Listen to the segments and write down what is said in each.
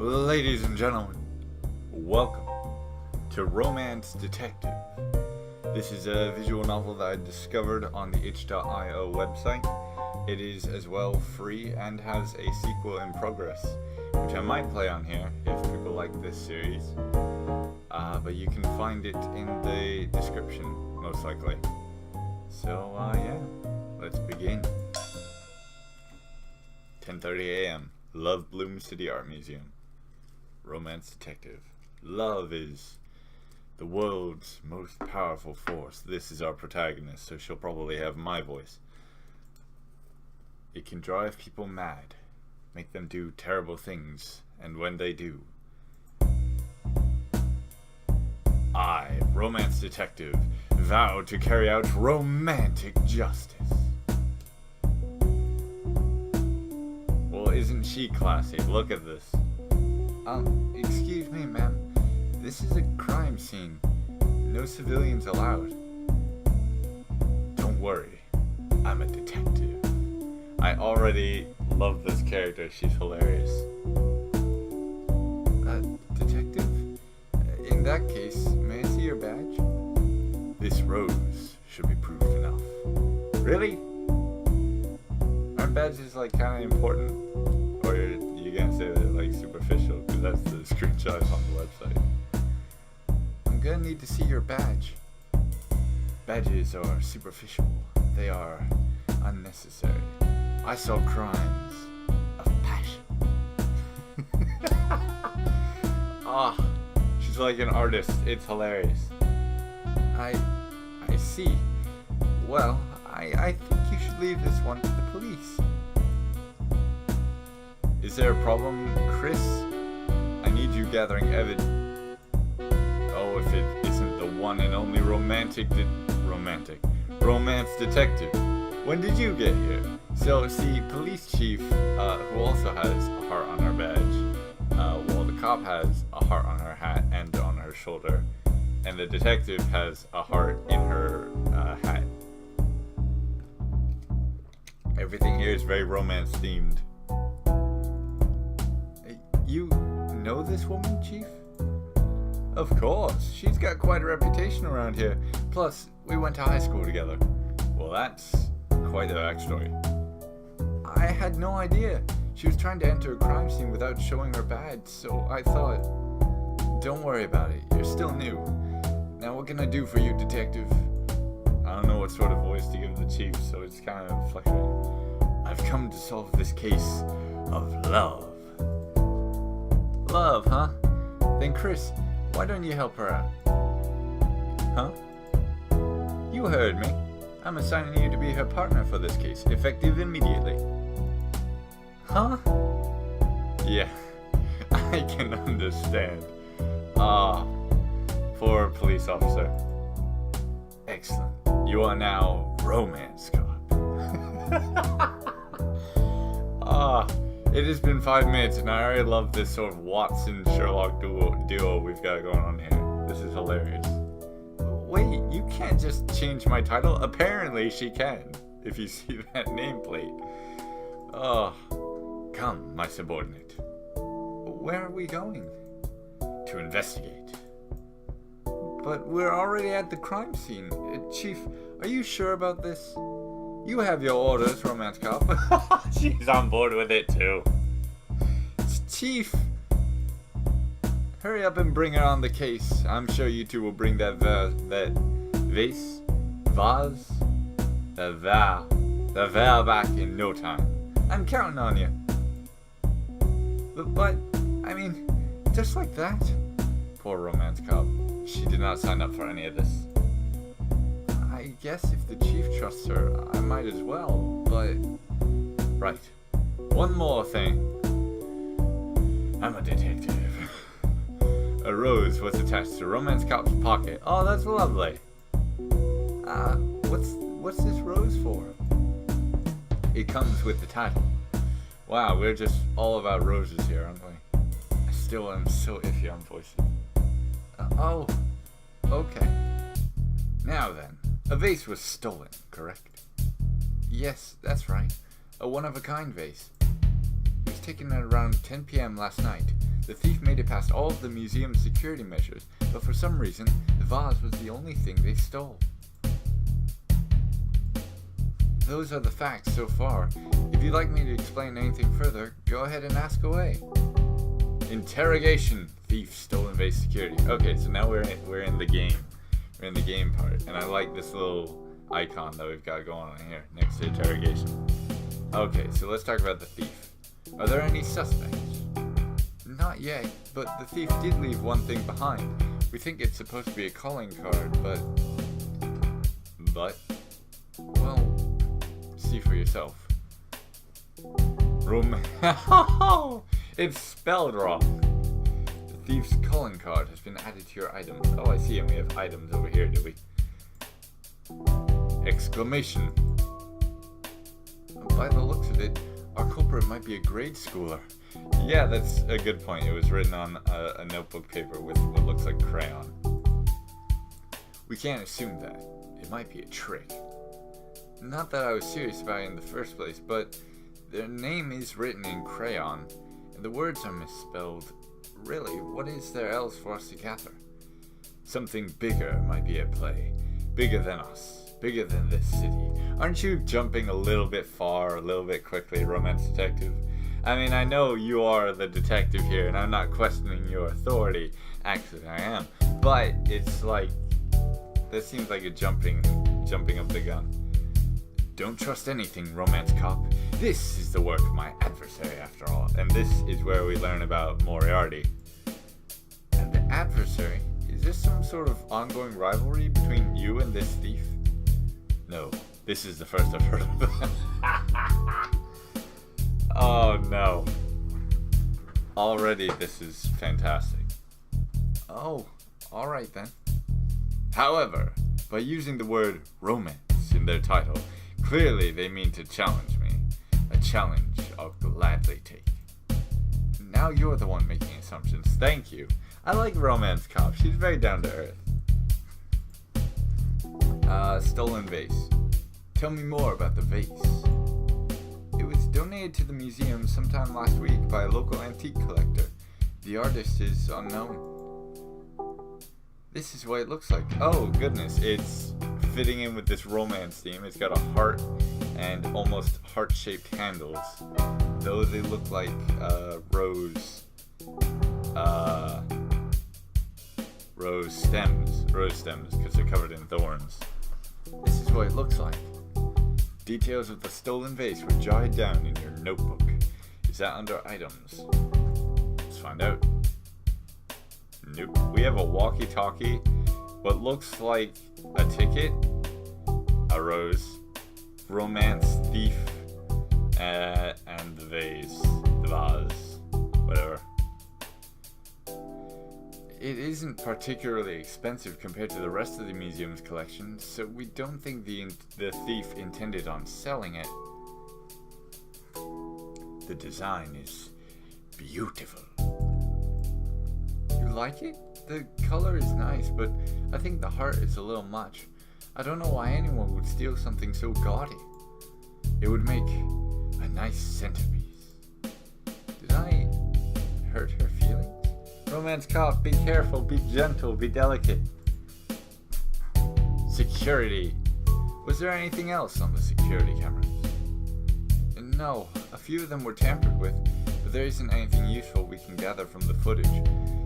Ladies and gentlemen, welcome to Romance Detective. This is a visual novel that I discovered on the itch.io website. It is as well free and has a sequel in progress, which I might play on here if people like this series. But you can find it in the description, most likely. So, yeah, let's begin. 10:30 a.m. Love Bloom City Art Museum. Romance Detective. Love is the world's most powerful force. This is our protagonist, so she'll probably have my voice. It can drive people mad, make them do terrible things, and when they do, I, Romance Detective, vow to carry out romantic justice. Well, isn't she classy? Look at this. Excuse me, ma'am. This is a crime scene. No civilians allowed. Don't worry. I'm a detective. I already love this character. She's hilarious. Detective? In that case, may I see your badge? This rose should be proof enough. Really? Aren't badges like kind of important? Or you gonna say they're like superficial? Because that's the screenshot on the website. I'm gonna need to see your badge. Badges are superficial. They are unnecessary. I solve crimes of passion. She's like an artist. It's hilarious. I see. Well, I think you should leave this one to the police. Is there a problem, Chris? I need you gathering evidence. Oh, if it isn't the one and only romance detective. When did you get here? So, see, police chief, who also has a heart on her badge, while the cop has a heart on her hat and on her shoulder, and the detective has a heart in her hat. Everything here is very romance themed. You know this woman, Chief? Of course. She's got quite a reputation around here. Plus, we went to high school together. Well, that's quite the backstory. I had no idea. She was trying to enter a crime scene without showing her badge, so I thought, don't worry about it. You're still new. Now, what can I do for you, detective? I don't know what sort of voice to give the chief, so it's kind of fluctuating. I've come to solve this case of love. Love, huh? Then Chris, why don't you help her out? Huh? You heard me. I'm assigning you to be her partner for this case, effective immediately. Huh? Yeah, I can understand. Poor police officer. Excellent. You are now romance cop. It has been 5 minutes and I already love this sort of Watson-Sherlock duo we've got going on here. This is hilarious. Wait, you can't just change my title? Apparently she can, if you see that nameplate. Come, my subordinate. Where are we going? To investigate. But we're already at the crime scene. Chief, are you sure about this? You have your orders, romance cop. She's on board with it too. Chief, hurry up and bring her on the case. I'm sure you two will bring that vase back in no time. I'm counting on you. But I mean, just like that. Poor romance cop. She did not sign up for any of this. I guess if the chief trusts her, I might as well, but... Right. One more thing. I'm a detective. A rose was attached to romance cop's pocket. Oh, that's lovely. What's this rose for? It comes with the title. Wow, we're just all about roses here, aren't we? I still am so iffy on voices. Oh, okay. Now then, a vase was stolen, correct? Yes, that's right. A one-of-a-kind vase. taken at around 10 p.m. last night. The thief made it past all of the museum's security measures, but for some reason, the vase was the only thing they stole. Those are the facts so far. If you'd like me to explain anything further, go ahead and ask away. Interrogation. Thief, stolen vase, security. Okay, so now we're in the game. We're in the game part, and I like this little icon that we've got going on here next to interrogation. Okay, so let's talk about the thief. Are there any suspects? Not yet, but the thief did leave one thing behind. We think it's supposed to be a calling card, but well, see for yourself. It's spelled wrong. The thief's calling card has been added to your items. Oh, I see, and we have items over here, do we? Exclamation. By the looks of it, our culprit might be a grade schooler. Yeah, that's a good point. It was written on a notebook paper with what looks like crayon. We can't assume that. It might be a trick. Not that I was serious about it in the first place, but their name is written in crayon, and the words are misspelled. Really, what is there else for us to gather? Something bigger might be at play. Bigger than us. Bigger than this city. Aren't you jumping a little bit far, a little bit quickly, romance detective? I mean, I know you are the detective here, and I'm not questioning your authority. Actually, I am. But it's like, that seems like a jumping up the gun. Don't trust anything, romance cop. This is the work of my adversary, after all. And this is where we learn about Moriarty. And the adversary? Is this some sort of ongoing rivalry between you and this thief? No, this is the first I've heard of it. Oh no. Already this is fantastic. Oh, alright then. However, by using the word romance in their title, clearly they mean to challenge me. A challenge I'll gladly take. Now you're the one making assumptions. Thank you. I like Romance Cop. She's very down to earth. Stolen vase. Tell me more about the vase. It was donated to the museum sometime last week by a local antique collector. The artist is unknown. This is what it looks like. Oh goodness, it's fitting in with this romance theme. It's got a heart and almost heart-shaped handles, though they look like rose stems because they're covered in thorns. This is what it looks like. Details of the stolen vase were jotted down in your notebook. Is that under items? Let's find out. Nope. We have a walkie-talkie, what looks like a ticket, a rose, romance thief, and the vase, whatever. It isn't particularly expensive compared to the rest of the museum's collection, so we don't think the thief intended on selling it. The design is beautiful. You like it? The color is nice, but I think the heart is a little much. I don't know why anyone would steal something so gaudy. It would make a nice centerpiece. Did I hurt her feelings? Romance cop, be careful, be gentle, be delicate. Security. Was there anything else on the security cameras? No, a few of them were tampered with, but there isn't anything useful we can gather from the footage.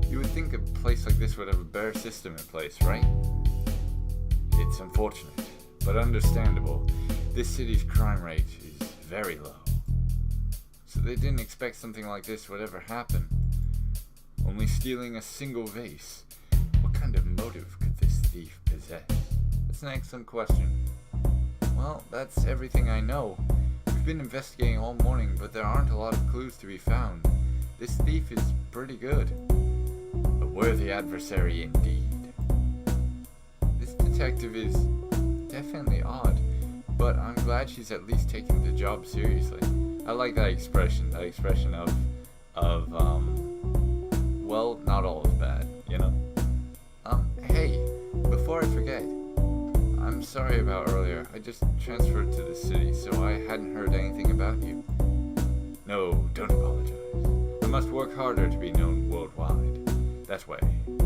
You would think a place like this would have a better system in place, right? It's unfortunate, but understandable. This city's crime rate is very low. So they didn't expect something like this would ever happen. Only stealing a single vase. What kind of motive could this thief possess? That's an excellent question. Well, that's everything I know. We've been investigating all morning, but there aren't a lot of clues to be found. This thief is pretty good. A worthy adversary indeed. This detective is definitely odd, but I'm glad she's at least taking the job seriously. I like that expression of well, not all is bad, you know? Hey, before I forget, I'm sorry about earlier. I just transferred to the city, so I hadn't heard anything about you. No, don't apologize. I must work harder to be known worldwide. That way,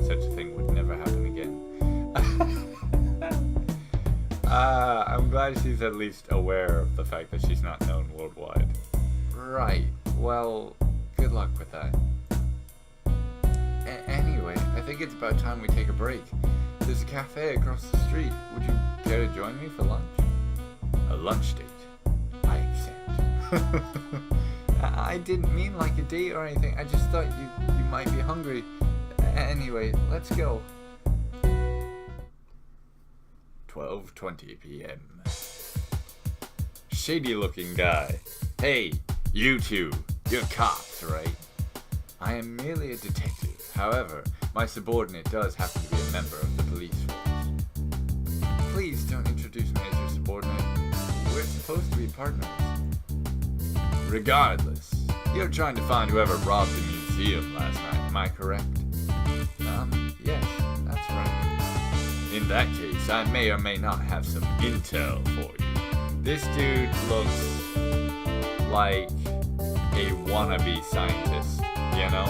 such a thing would never happen again. I'm glad she's at least aware of the fact that she's not known worldwide. Right, well, good luck with that. Anyway, I think it's about time we take a break. There's a cafe across the street. Would you care to join me for lunch? A lunch date? I accept. I didn't mean like a date or anything. I just thought you might be hungry. Anyway, let's go. 12:20 p.m. Shady looking guy. Hey, you two. You're cops, right? I am merely a detective. However, my subordinate does happen to be a member of the police force. Please don't introduce me as your subordinate. We're supposed to be partners. Regardless, you're trying to find whoever robbed the museum last night, am I correct? Yes, that's right. In that case, I may or may not have some intel for you. This dude looks like a wannabe scientist, you know?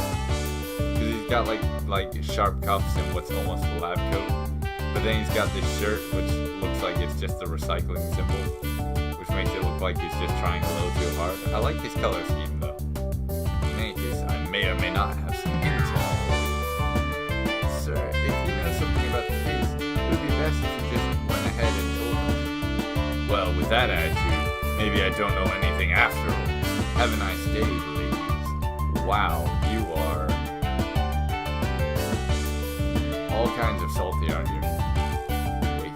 Because he's got like sharp cuffs and what's almost a lab coat. But then he's got this shirt which looks like it's just the recycling symbol, which makes it look like he's just trying a little too hard. I like his color scheme though. In any case, I may or may not have some intel. Sir, if you know something about the case, it would be best if you just went ahead and told us. Well, with that attitude, maybe I don't know anything after all. Have a nice day, ladies. Wow, you are all kinds of salty, aren't you? Wait.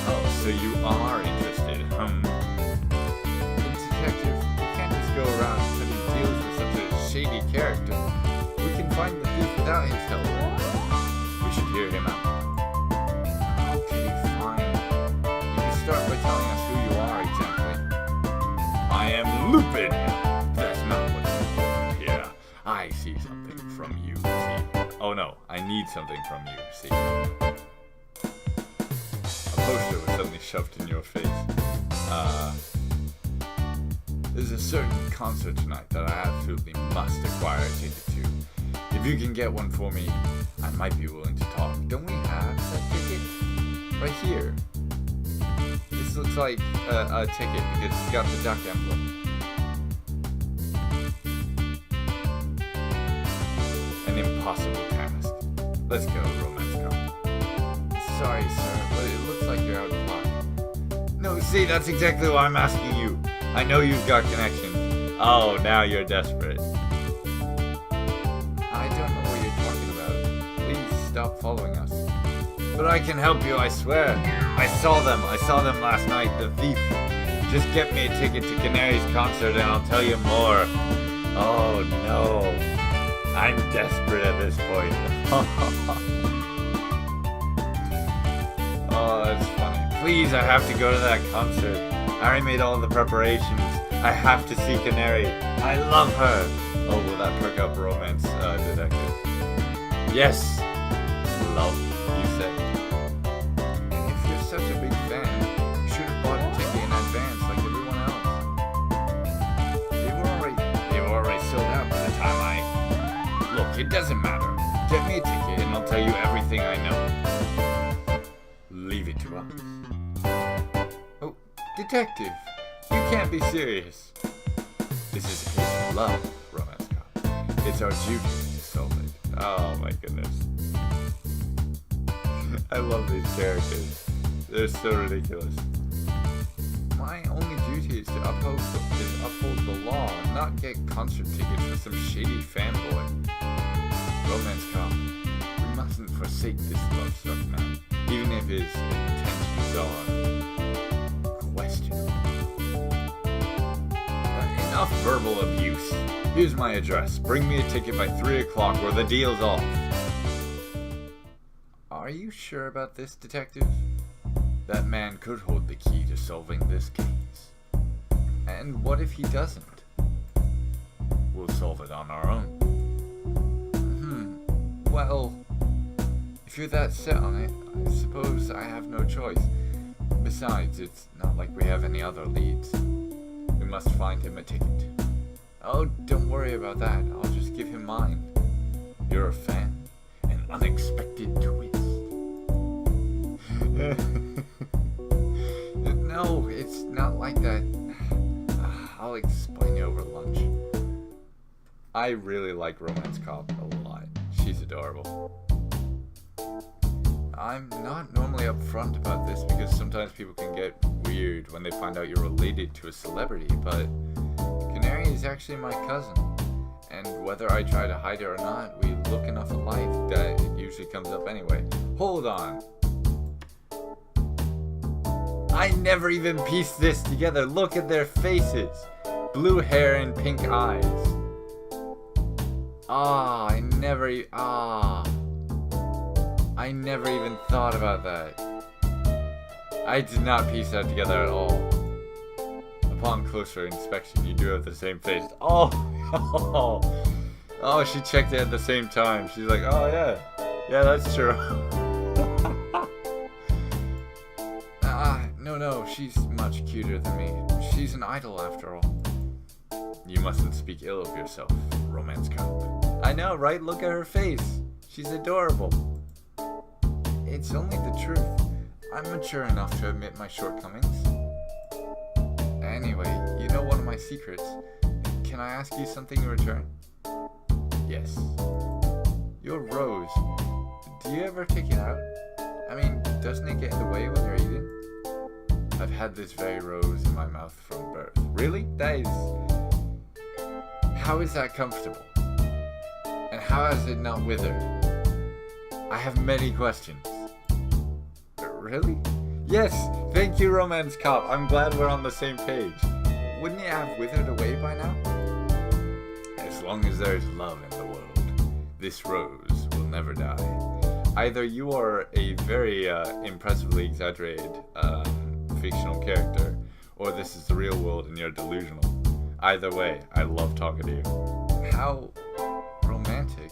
Oh, so you are interested, Detective, we can't just go around putting deals with such a shady character. We can find the thief without his help. We should hear him out. Okay, fine. You can start by telling us who you are exactly. I am Lupin. That's not what you want here. I see something from you, see. Oh no, I need something from you, see. A poster was suddenly shoved in your face. There's a certain concert tonight that I absolutely must acquire a ticket to. If you can get one for me, I might be willing to talk. Don't we have that ticket? Right here. This looks like a ticket because it's got the duck emblem. An impossible task. Let's go, romance cop. Sorry, sir, but it looks like you're out of luck. No, see, that's exactly why I'm asking you. I know you've got connections. Oh, now you're desperate. I don't know what you're talking about. Please stop following us. But I can help you, I swear. I saw them last night, the thief. Just get me a ticket to Canary's concert and I'll tell you more. Oh no. I'm desperate at this point. Oh, that's funny. Please, I have to go to that concert. I already made all the preparations. I have to see Canary. I love her. Oh, will that perk up romance detective? Yes. Love, you say. If you're such a big fan, you should have bought a ticket in advance like everyone else. They were already sold out by the time I... Look, it doesn't matter. Get me a ticket and I'll tell you everything I know. Leave it to us. Oh, detective, you can't be serious. This is a case of love, romance cop. It's our duty to solve it. Oh my goodness. I love these characters. They're so ridiculous. My only duty is to uphold the law, not get concert tickets for some shady fanboy. Romance cop, we mustn't forsake this love-struck man, even if his intentions are questionable. Enough verbal abuse. Here's my address. Bring me a ticket by 3 o'clock or the deal's off. Are you sure about this, detective? That man could hold the key to solving this case. And what if he doesn't? We'll solve it on our own. Well, if you're that set on it, I suppose I have no choice. Besides, it's not like we have any other leads. We must find him a ticket. Oh, don't worry about that. I'll just give him mine. You're a fan? An unexpected twist. No, it's not like that. I'll explain it over lunch. I really like Romance Cop a lot. She's adorable. I'm not normally upfront about this because sometimes people can get weird when they find out you're related to a celebrity, but Canary is actually my cousin. And whether I try to hide it or not, we look enough alike that it usually comes up anyway. Hold on. I never even pieced this together. Look at their faces. Blue hair and pink eyes. I never even thought about that. I did not piece that together at all. Upon closer inspection, you do have the same face. Oh, she checked it at the same time. She's like, oh yeah, that's true. No, she's much cuter than me. She's an idol after all. You mustn't speak ill of yourself, Romance Cop. I know, right? Look at her face. She's adorable. It's only the truth. I'm mature enough to admit my shortcomings. Anyway, you know one of my secrets. Can I ask you something in return? Yes. Your rose. Do you ever take it out? I mean, doesn't it get in the way when you're eating? I've had this very rose in my mouth from birth. Really? That is... How is that comfortable? And how has it not withered? I have many questions. Really? Yes! Thank you, Romance Cop. I'm glad we're on the same page. Wouldn't it have withered away by now? As long as there is love in the world, this rose will never die. Either you are a very impressively exaggerated fictional character, or this is the real world and you're delusional. Either way, I love talking to you. How romantic,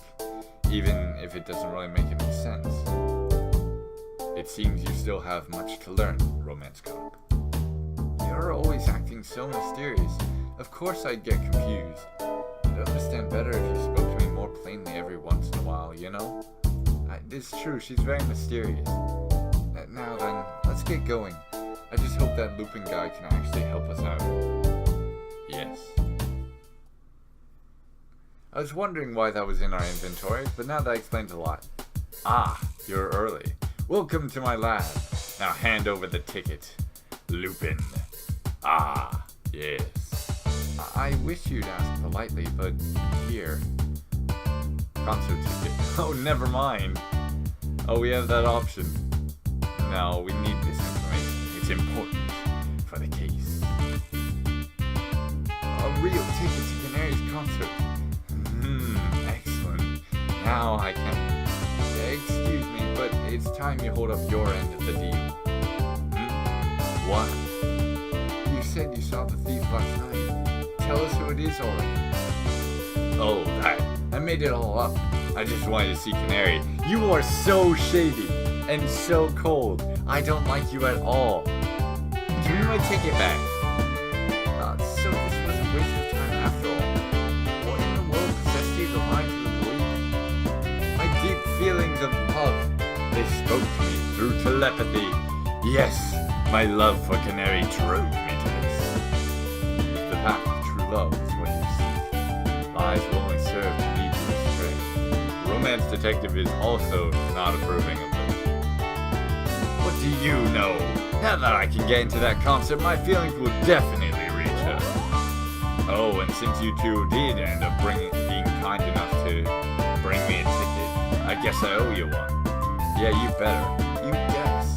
even if it doesn't really make any sense. It seems you still have much to learn, Romance Cop. You're always acting so mysterious. Of course I'd get confused. I'd understand better if you spoke to me more plainly every once in a while, you know? It's true, she's very mysterious. Now then, let's get going. I just hope that Lupin guy can actually help us out. Yes. I was wondering why that was in our inventory, but now that explains a lot. Ah, you're early. Welcome to my lab. Now hand over the ticket. Lupin. Ah, yes. I wish you'd ask politely, but here. Concert ticket. Oh, never mind. Oh, we have that option. No, we need this information. It's important for the case. A real ticket to Canary's concert. Excellent. Now I can... Excuse me, but it's time you hold up your end of the deal. What? You said you saw the thief last night. Tell us who it is already. Oh, that. I made it all up. I just wanted to see Canary. You are so shady and so cold. I don't like you at all. Give me my ticket back. So this was a waste of time after all. What in the world possessed you to lie to the police? My deep feelings of love. They spoke to me through telepathy. Yes, my love for Canary drove me to this. The path of true love is what you seek. Lies will only serve to lead you astray. Romance detective is also not approving of this. What do you know? Now that I can get into that concert, my feelings will definitely reach her. Oh, and since you two did end up being kind enough to bring me a ticket, I guess I owe you one. Yeah, you better. You guess.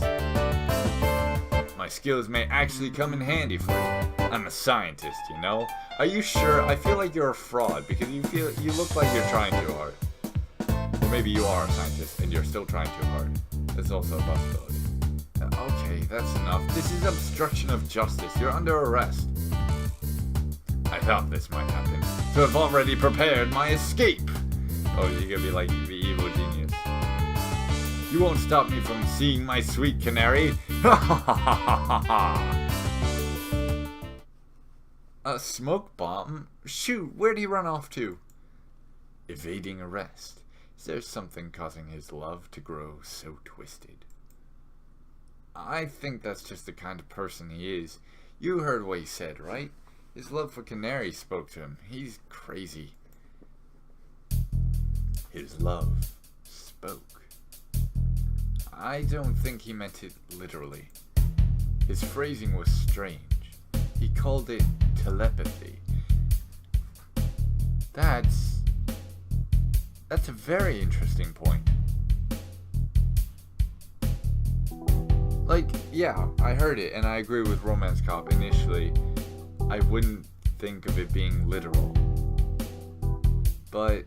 My skills may actually come in handy for you. I'm a scientist, you know? Are you sure? I feel like you're a fraud because you look like you're trying too hard. Or maybe you are a scientist and you're still trying too hard. That's also a possibility. Okay, that's enough. This is obstruction of justice. You're under arrest. I thought this might happen, so I've already prepared my escape. Oh, you're gonna be like the evil genius. You won't stop me from seeing my sweet Canary. Ha ha ha ha ha ha. A smoke bomb? Shoot, where'd he run off to? Evading arrest. Is there something causing his love to grow so twisted? I think that's just the kind of person he is. You heard what he said, right? His love for Canary spoke to him. He's crazy. His love spoke. I don't think he meant it literally. His phrasing was strange. He called it telepathy. That's a very interesting point. Like, yeah, I heard it, and I agree with Romance Cop. Initially, I wouldn't think of it being literal. But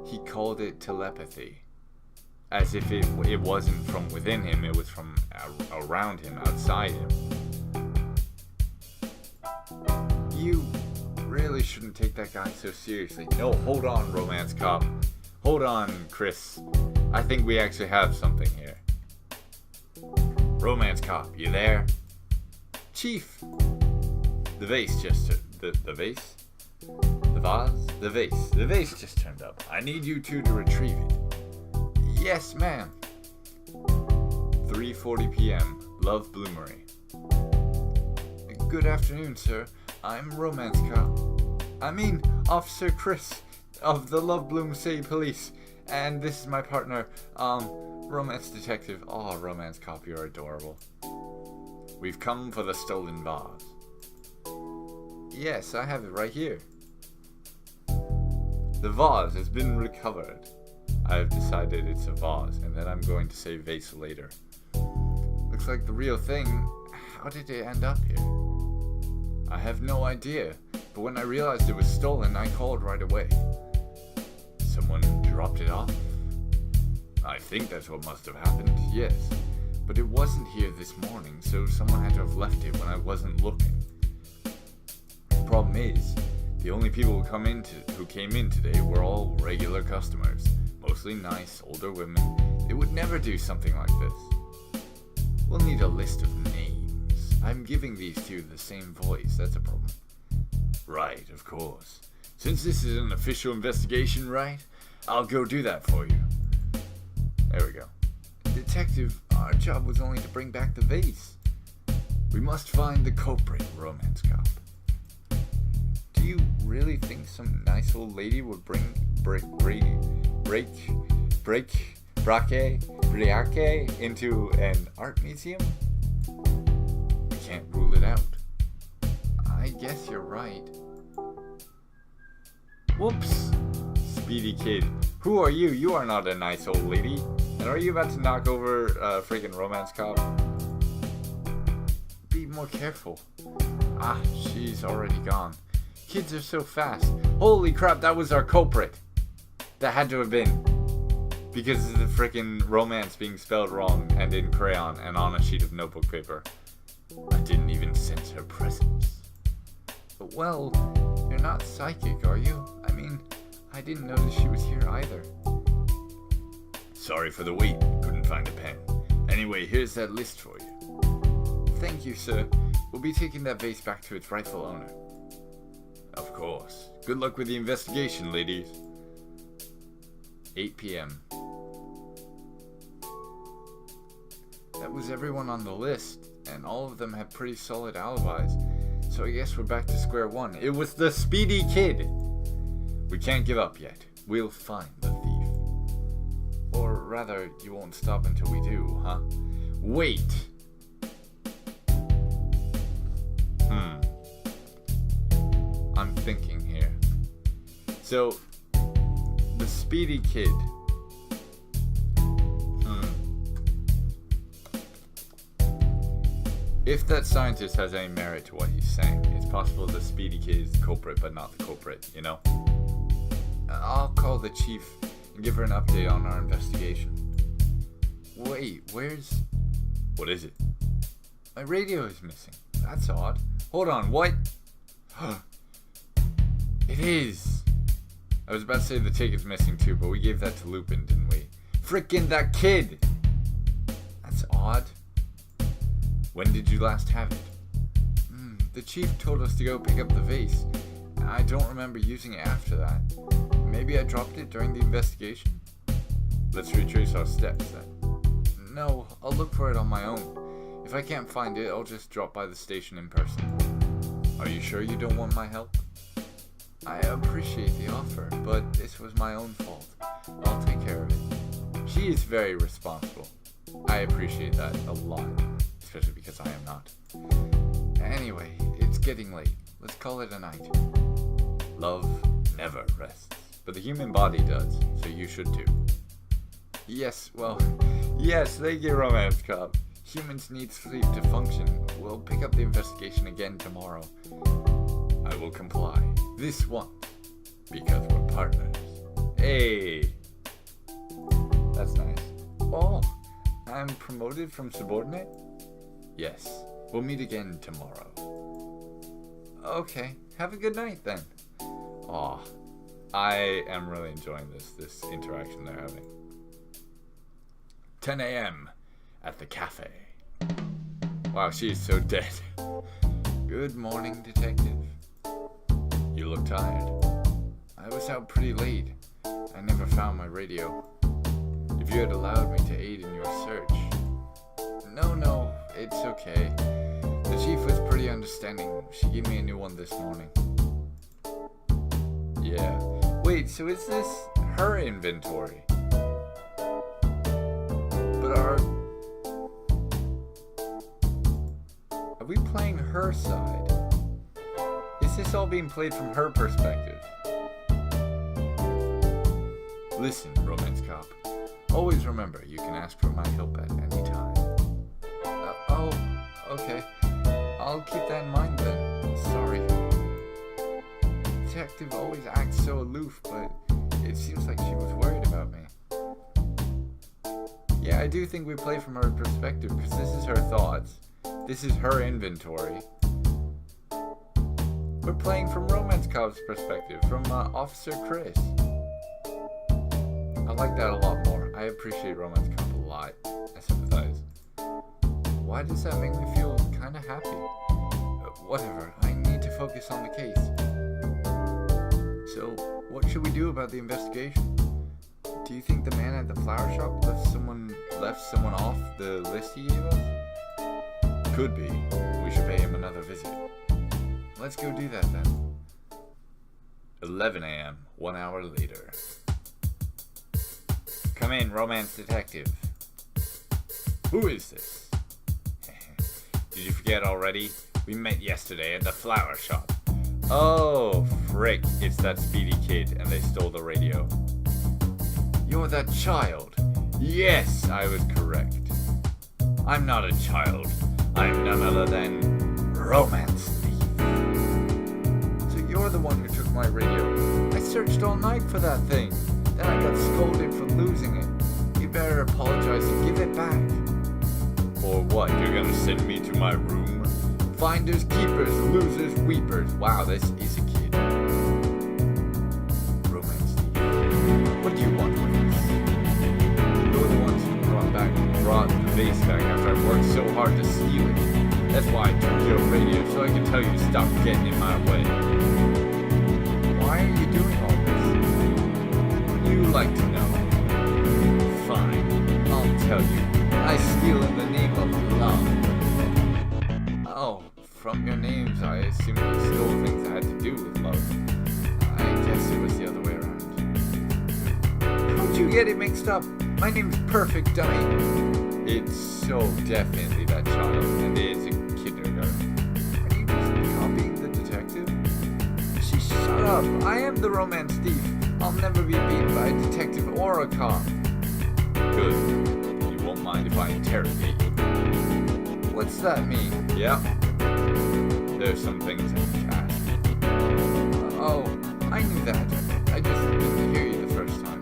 he called it telepathy. As if it wasn't from within him, it was from around him, outside him. You really shouldn't take that guy so seriously. No, hold on, Romance Cop. Hold on, Chris. I think we actually have something here. Romance Cop, you there? Chief! The vase just... The vase? The vase? The vase. The vase just turned up. I need you two to retrieve it. Yes, ma'am. 3:40 p.m. Love Bloomery. Good afternoon, sir. I'm Romance Cop. I mean, Officer Chris of the Love Bloom City Police. And this is my partner, Romance Detective. Oh, Romance Cop, you're adorable. We've come for the stolen vase. Yes, I have it right here. The vase has been recovered. I have decided it's a vase, and then I'm going to say vase later. Looks like the real thing. How did it end up here? I have no idea, but when I realized it was stolen, I called right away. Someone dropped it off? I think that's what must have happened, yes. But it wasn't here this morning, so someone had to have left it when I wasn't looking. The problem is, the only people who came in today were all regular customers. Mostly nice, older women. They would never do something like this. We'll need a list of names. I'm giving these two the same voice, that's a problem. Right, of course. Since this is an official investigation, right? I'll go do that for you. There we go. Detective, our job was only to bring back the vase. We must find the culprit, Romance Cop. Do you really think some nice old lady would break into an art museum? We can't rule it out. I guess you're right. Whoops. Speedy Kid. Who are you? You are not a nice old lady. And are you about to knock over freaking Romance Cop? Be more careful. Ah, she's already gone. Kids are so fast. Holy crap, that was our culprit. That had to have been. Because of the freaking romance being spelled wrong and in crayon and on a sheet of notebook paper. I didn't even sense her presence. Well, you're not psychic, are you? I mean, I didn't notice she was here either. Sorry for the wait. Couldn't find a pen. Anyway, here's that list for you. Thank you, sir. We'll be taking that vase back to its rightful owner. Of course. Good luck with the investigation, ladies. 8 p.m. That was everyone on the list, and all of them had pretty solid alibis. So I guess we're back to square one. It was the Speedy Kid! We can't give up yet. We'll find the thief. Or rather, you won't stop until we do, huh? Wait! I'm thinking here. So, the Speedy Kid. If that scientist has any merit to what he's saying, it's possible the Speedy Kid is the culprit, but not the culprit, you know? I'll call the chief and give her an update on our investigation. Wait, where's... What is it? My radio is missing. That's odd. Hold on, what? It is! I was about to say the ticket's missing too, but we gave that to Lupin, didn't we? Frickin' that kid! That's odd. When did you last have it? The chief told us to go pick up the vase. I don't remember using it after that. Maybe I dropped it during the investigation. Let's retrace our steps then. No, I'll look for it on my own. If I can't find it, I'll just drop by the station in person. Are you sure you don't want my help? I appreciate the offer, but this was my own fault. I'll take care of it. She is very responsible. I appreciate that a lot, especially because I am not. Anyway, it's getting late. Let's call it a night. Love never rests, but the human body does, so you should too. Yes, thank you, Romance Cop. Humans need sleep to function. We'll pick up the investigation again tomorrow. I will comply. This once, because we're partners. Hey! That's nice. Oh, I'm promoted from subordinate? Yes, we'll meet again tomorrow. Okay, have a good night then. Aw, I am really enjoying this interaction they're having. 10 a.m. at the cafe. Wow, she's so dead. Good morning, detective. You look tired. I was out pretty late. I never found my radio. If you had allowed me to aid in your search. No, it's okay. The chief was pretty understanding. She gave me a new one this morning. Yeah. Wait, so is this her inventory? But are we playing her side? Is this all being played from her perspective? Listen, Romance Cop. Always remember, you can ask for my help at any time. Okay. I'll keep that in mind then. Sorry. Detective always acts so aloof, but it seems like she was worried about me. Yeah, I do think we play from her perspective, because this is her thoughts. This is her inventory. We're playing from Romance Cop's perspective, from Officer Chris. I like that a lot more. I appreciate Romance Cop a lot. I sympathize. Why does that make me feel kind of happy? Whatever, I need to focus on the case. So, what should we do about the investigation? Do you think the man at the flower shop left someone off the list he gave us? Could be. We should pay him another visit. Let's go do that then. 11 a.m., 1 hour later. Come in, Romance Detective. Who is this? Did you forget already? We met yesterday at the flower shop. Oh, frick, it's that speedy kid and they stole the radio. You're that child. Yes, I was correct. I'm not a child. I'm none other than Romance Thief. So you're the one who took my radio. I searched all night for that thing. Then I got scolded for losing it. You better apologize and give it back. Or what, you're gonna send me to my room? Finders, keepers, losers, weepers. Wow, this is a kid. Romance Thief. What do you want with this? You're the ones who brought the vase back after I worked so hard to steal it. That's why I took your radio, so I can tell you to stop getting in my way. Why are you doing all this? You like to know. Fine, I'll tell you. I steal in the name of love. Oh, from your names, I assume you stole things that had to do with love. I guess it was the other way around. How'd you get it mixed up? My name's Perfect Dummy. It's so definitely that child, and it is a kindergarten. Are you just copying the detective? Shut up. I am the Romance Thief. I'll never be beaten by a detective or a cop. Good. Won't mind if I interrogate you. What's that mean? Yeah. There's some things I need to ask. Oh, I knew that. I just didn't hear you the first time.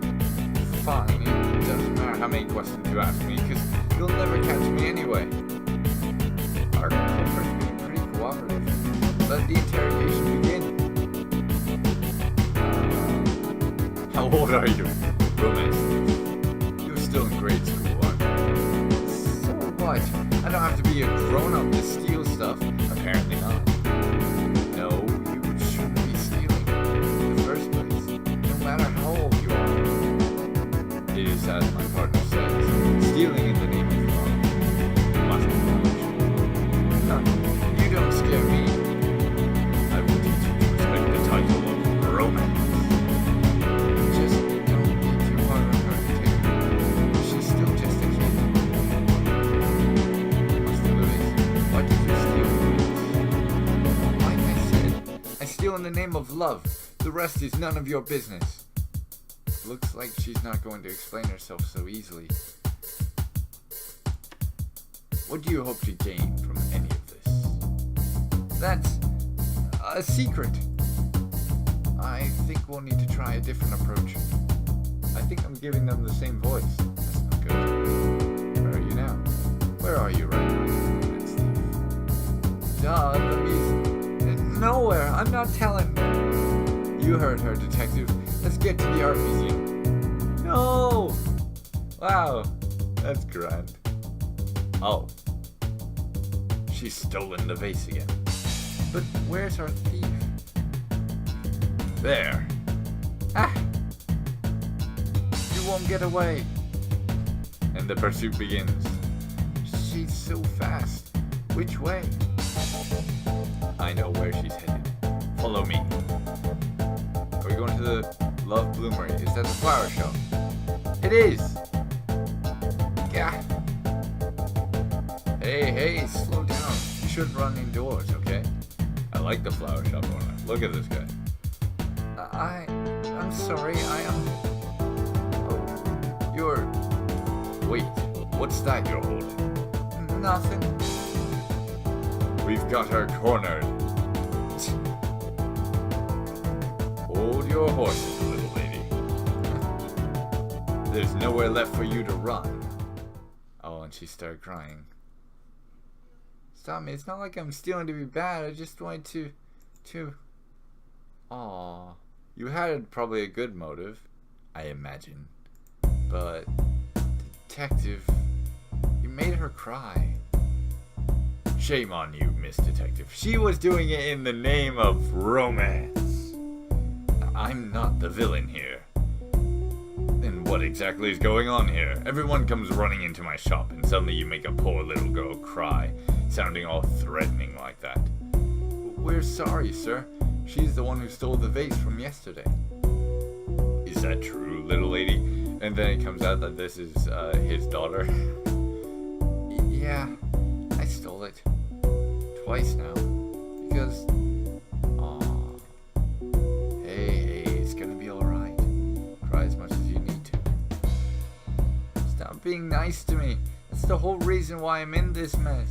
Fine, it doesn't matter how many questions you ask me, because you'll never catch me anyway. Our culprit's being pretty cooperative. Let the interrogation begin. How old are you? Romance. You're still in grade school. What? I don't have to be a grown-up to steal stuff. Apparently not. name of love. The rest is none of your business. Looks like she's not going to explain herself so easily. What do you hope to gain from any of this? That's a secret. I think we'll need to try a different approach. I think I'm giving them the same voice. That's not good. Where are you now? Where are you right now? That's Steve. Duh, the music. Nowhere. I'm not telling. You heard her, detective. Let's get to the art museum. No! Wow, that's grand. Oh. She's stolen the vase again. But where's our thief? There. Ah! You won't get away. And the pursuit begins. She's so fast. Which way? I know where she's headed. Follow me. Are we going to the Love Bloomery? Is that the flower shop? It is! Yeah. Hey, slow down. You shouldn't run indoors, okay? I like the flower shop owner. Look at this guy. I'm sorry, Oh, you're... Wait, what's that you're holding? Nothing. We've got her cornered. Hold your horses, little lady. There's nowhere left for you to run. Oh, and she started crying. Stop me, it's not like I'm stealing to be bad, I just wanted to... Aww. You had probably a good motive, I imagine. But, detective, you made her cry. Shame on you, Miss Detective. She was doing it in the name of romance. I'm not the villain here. Then what exactly is going on here? Everyone comes running into my shop and suddenly you make a poor little girl cry, sounding all threatening like that. We're sorry, sir. She's the one who stole the vase from yesterday. Is that true, little lady? And then it comes out that this is his daughter. Yeah, I stole it. Twice now. Because... Aww. Hey, it's gonna be alright. Cry as much as you need to. Stop being nice to me. That's the whole reason why I'm in this mess.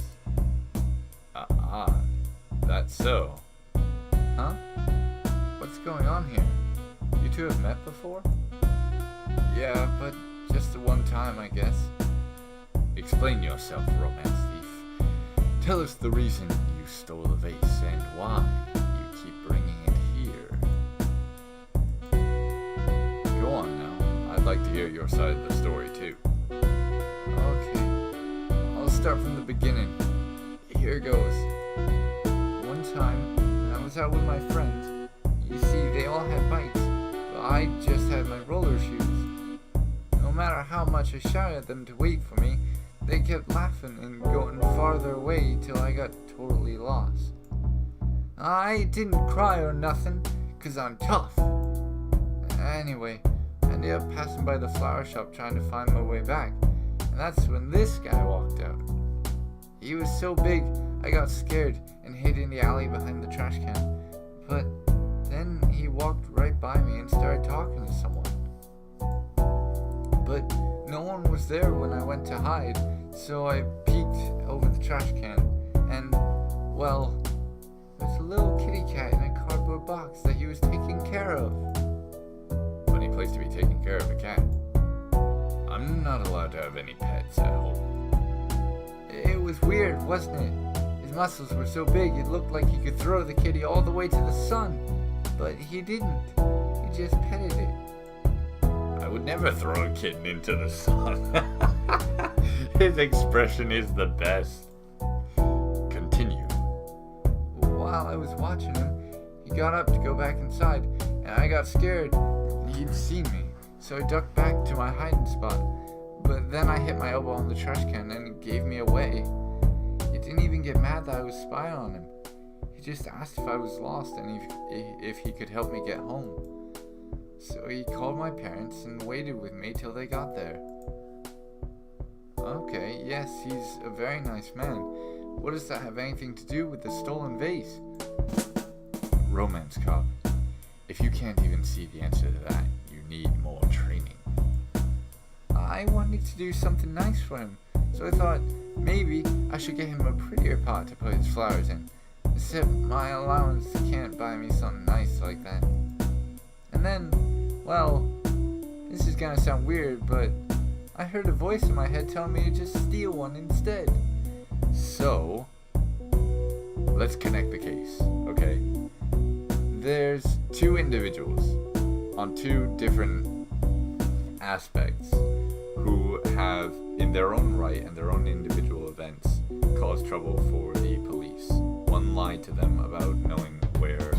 That's so. Huh? What's going on here? You two have met before? Yeah, but just the one time, I guess. Explain yourself, romance thief. Tell us the reason you stole the vase and why you keep bringing it here. Go on now. I'd like to hear your side of the story, too. Okay. I'll start from the beginning. Here goes. One time, when I was out with my friends, you see, they all had bikes, but I just had my roller shoes. No matter how much I shouted at them to wait for me, they kept laughing and going farther away till I got totally lost. I didn't cry or nothing, 'cause I'm tough. Anyway, I ended up passing by the flower shop trying to find my way back, and that's when this guy walked out. He was so big, I got scared and hid in the alley behind the trash can. But then he walked right by me and started talking to someone. But no one was there when I went to hide, so I peeked over the trash can, and, well, there's a little kitty cat in a cardboard box that he was taking care of. Funny place to be taking care of a cat. I'm not allowed to have any pets at home. It was weird, wasn't it? His muscles were so big it looked like he could throw the kitty all the way to the sun. But he didn't. He just petted it. I would never throw a kitten into the sun. His expression is the best. Continue. While I was watching him, he got up to go back inside, and I got scared. He'd seen me, so I ducked back to my hiding spot. But then I hit my elbow on the trash can and it gave me away. He didn't even get mad that I was spying on him. He just asked if I was lost and if he could help me get home. So he called my parents and waited with me till they got there. Okay, yes, he's a very nice man. What does that have anything to do with the stolen vase? Romance cop. if you can't even see the answer to that, you need more training. I wanted to do something nice for him, so I thought maybe I should get him a prettier pot to put his flowers in. Except my allowance can't buy me something nice like that. And then, well, this is gonna sound weird, but I heard a voice in my head telling me to just steal one instead. So, let's connect the case, okay? There's two individuals on two different aspects who have, in their own right and their own individual events, caused trouble for the police. One lied to them about knowing where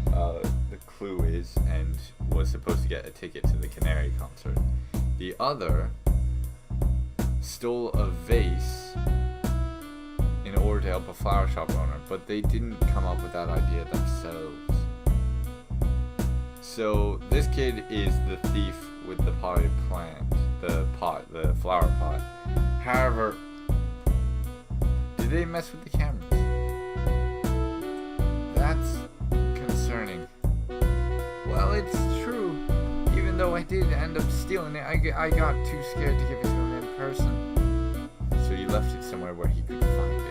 the clue is and was supposed to get a ticket to the Canary concert. The other stole a vase in order to help a flower shop owner, but they didn't come up with that idea themselves. So this kid is the thief with the potted plant, the flower pot. However, did they mess with the cameras? That's concerning. Well, it's true. Even though I did end up stealing it, I got too scared to give it to him in person. So you left it somewhere where he couldn't find it.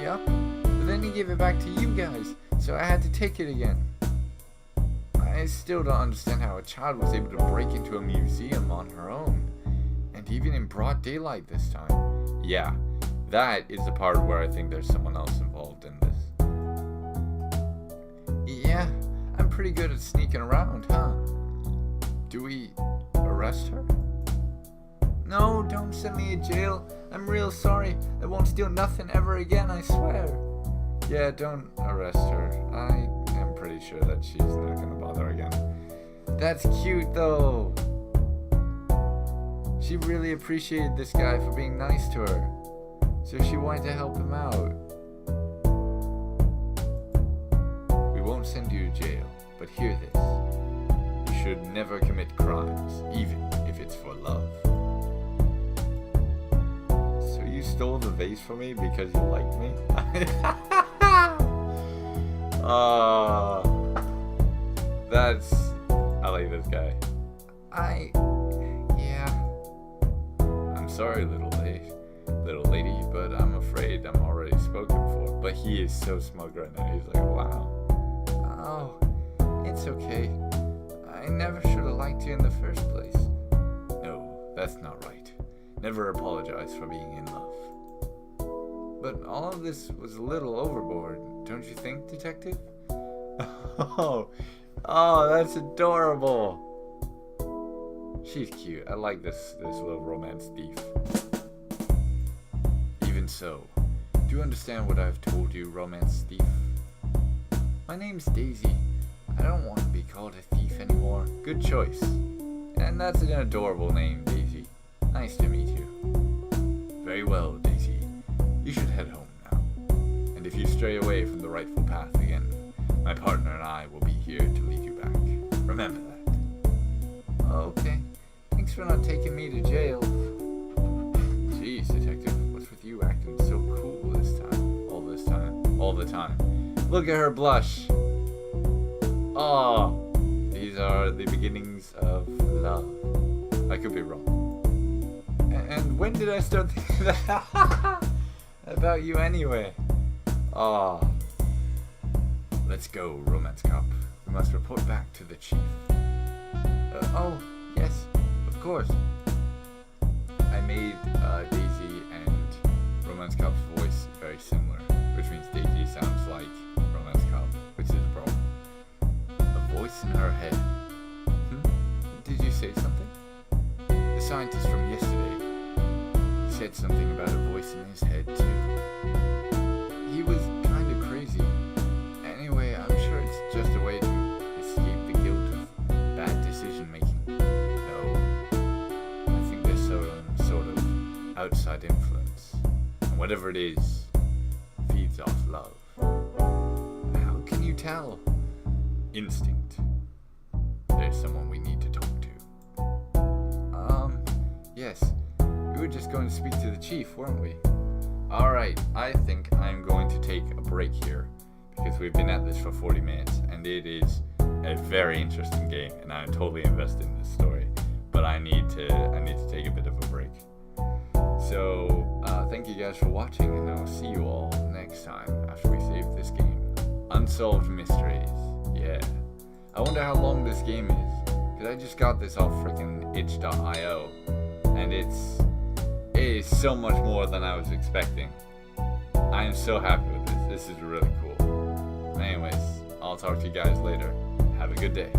Yep. But then he gave it back to you guys, so I had to take it again. I still don't understand how a child was able to break into a museum on her own. And even in broad daylight this time. Yeah, that is the part where I think there's someone else involved in this. Yeah, I'm pretty good at sneaking around, huh? Do we arrest her? No, don't send me to jail. I'm real sorry. I won't steal nothing ever again, I swear. Yeah, don't arrest her. I am pretty sure that she's not gonna bother again. That's cute though. She really appreciated this guy for being nice to her, so she wanted to help him out. We won't send you to jail, but hear this. You should never commit crimes, even if it's for love. So you stole the vase from me because you liked me? I like this guy. I'm sorry, little lady, but I'm afraid I'm already spoken for. But he is so smug right now. He's like, wow. Oh, it's okay. I never should have liked you in the first place. No, that's not right. Never apologize for being in love. But all of this was a little overboard, don't you think, detective? Oh, that's adorable. She's cute. I like this little romance thief. Even so, do you understand what I've told you, romance thief? My name's Daisy. I don't want to be called a thief anymore. Good choice. And that's an adorable name, Daisy. Nice to meet you. Very well, Daisy. You should head home now. And if you stray away from the rightful path again, my partner and I will be here to lead you back. Remember that. Okay. Thanks for not taking me to jail. Jeez, detective, what's with you acting so cool this time? All the time. Look at her blush. Oh, these are the beginnings of love. I could be wrong. And when did I start thinking that about you anyway? Ah. Let's go, romance cop. We must report back to the chief. Oh, yes, of course. I made Daisy and romance cop's voice very similar, which means Daisy sounds like romance cop, which is a problem. A voice in her head. Did you say something? The scientist from yesterday said something about a voice in his head too. He was kind of crazy. Anyway, I'm sure it's just a way to escape the guilt of bad decision making. No, I think there's some sort of outside influence. And whatever it is, feeds off love. How can you tell? Instinct. There's someone we need to talk to. Yes. We were just going to speak to the chief, weren't we? Alright, I think I'm going to take a break here, because we've been at this for 40 minutes, and it is a very interesting game, and I'm totally invested in this story. But I need to take a bit of a break. So thank you guys for watching, and I'll see you all next time after we save this game. Unsolved Mysteries. Yeah. I wonder how long this game is, because I just got this off freaking itch.io, and it is so much more than I was expecting. I am so happy with this. This is really cool. Anyways, I'll talk to you guys later. Have a good day.